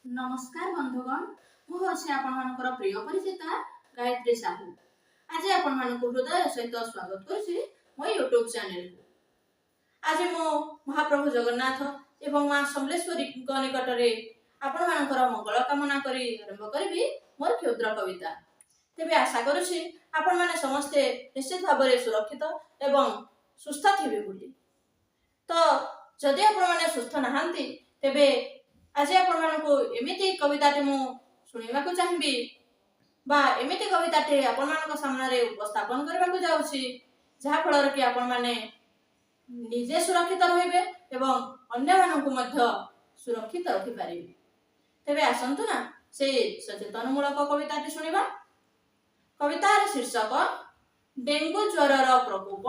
नमस्कार बंधुगण मुझे आपनकर प्रिय परिचिता गायत्री साहू आज आपण हृदय सहित स्वागत करुछि मो यूट्यूब चैनल को। आज मो महाप्रभु जगन्नाथ एवं मां समलेश्वरी निकट में आपनकर मंगल कामना करी आरंभ करी मोर क्षुद्र कविता। तेबे आशा करुछि आपण माने समस्ते निश्चित भाव में सुरक्षित एवं सुस्थ थिबे बोली। तो जदि आपण माने सुस्थ नहांती तेबे आज आपको एमती कविताटे मु शुणा चाहिए बा एमती कविताटे आपण सामने उपस्थापन करने को जाऊँगी जहाँ फल कि आपण मैंने निजे सुरक्षित रहिबे एवं अन्य मानकु मध्य सुरक्षित रखिपारे। तेबे आसंतु ना से सचेतनमूलक कविताटी शुणा। कवितार शीर्षक डेंगू ज्वरर प्रकोप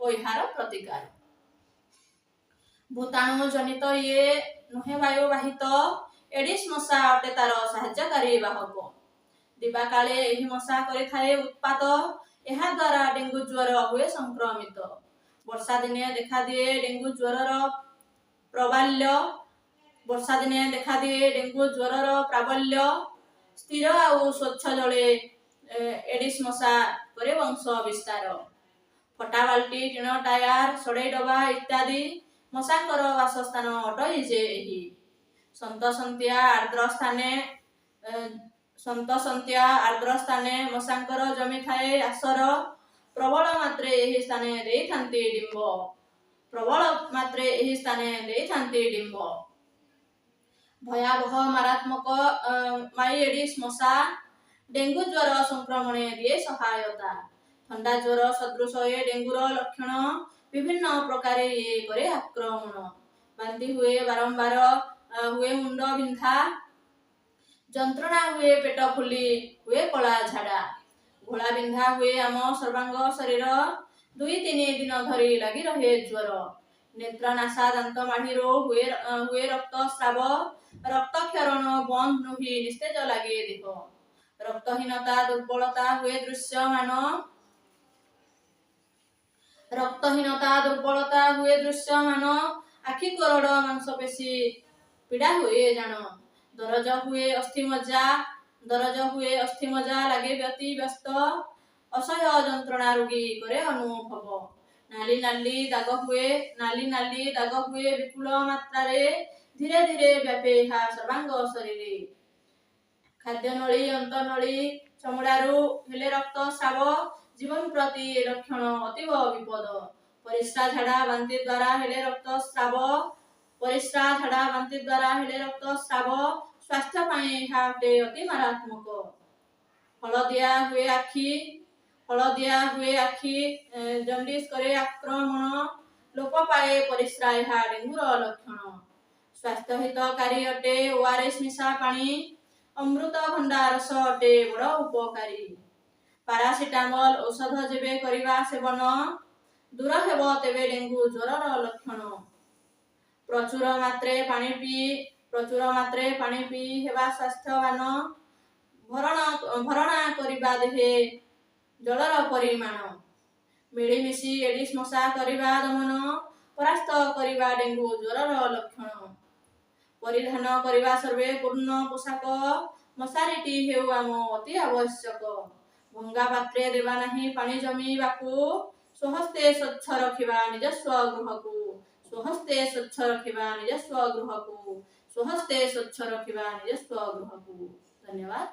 और यार प्रतिकार। भूताणु जनित ये नुहे वायुवाहित एडिस मशा अटे तार साहाय्यकारी बाहक। दिवा काले एही मशा करिथाए उत्पात एहा द्वारा डेंगू ज्वर हुए संक्रमित। वर्षा दिने देखा दिए डेंगू ज्वरर प्रबाल्य। वर्षा दिने देखा दिए डेंगू ज्वरर प्राबल्य। स्थिर और स्वच्छ जले एडिस मशा करे वंश विस्तार। फटा बाल्टी टीण टायर सड़े डबा इत्यादि मशांकर वासस्थान अटई जे एही। सन्तसंत्या आर्द्र स्थाने मशांकर जमी थाए आसर। प्रबल मात्रे एही स्थाने देई थांती डिंब। प्रबल मात्रे एही स्थाने देई थांती डिंब। भयावह मारात्मक माई एडिस मशा डेंगू ज्वर संक्रमण दिए सहायता। ठंडा ज्वर सदृश डेंगूर लक्षण विभिन्न प्रकार ये करे आक्रमण। बांति हुए बारंबार हुए मुंड बिंधा। जंत्रणा हुए पेट फुली हुए कला झाड़ा। घोड़ा बिंधा हुए आम सर्वांग शरीर 2-3 दिन धरी लगी रहे ज्वर। नेत्र नासा दांत माढ़ी हुए रक्त स्राव। रक्त क्षरण बंद नुही निस्तेज लगे देह। रक्तहीनता दुर्बलता हुए दृश्यमान। रक्तहीनता दुर्बलता हुए दृश्यमान। आखि कोरड़ मांसपेशी पीड़ा हुए जान। दरज हुए अस्थि मज्जा लगे व्यति व्यस्त। असह्य जंत्रणा रोगी करे अनुभव। नाली नाली दाग हुए विपुल मात्रा धीरे धीरे व्यापे हा सर्वांग शरीर। खाद्य नली अंतनली चमड़ारू हेले रक्त स्राव। जीवन प्रति लक्षण अतीव विपद। परिस्रा झाड़ा बांति द्वारा हेले रक्त स्राव। स्वास्थ्य पाई हाटे अति मारात्मक। हलदिया हुए आखि जंडिस करे आक्रमण। लोप पाए परिस्रा यहा डेंगूर लक्षण। स्वास्थ्य हितकारी अटे ओआरएस मिशा पानी। अमृत भंडा रस अटे बड़ उपकारी। पारासिटामल औषध जेबे करिवा सेवन दूर हेब तेबे डेंगू ज्वरर लक्षण। प्रचुर मात्रे पानी पी हेबा स्वास्थ्यवान। भरणा करिबा देहे जलर परिमाण। मिलीमिशी एडिस मशा करिबा दमन। परास्त करिबा डेंगू ज्वरर लक्षण। परिधान करिबा सर्वे पूर्ण पोशाक। मशारीटी हेउ आम अति आवश्यक। भंगा पात्रे देवा नहीं पानी जमी बाकू। स्वहस्ते स्वच्छ रखिबा निजस्व गृह को। धन्यवाद।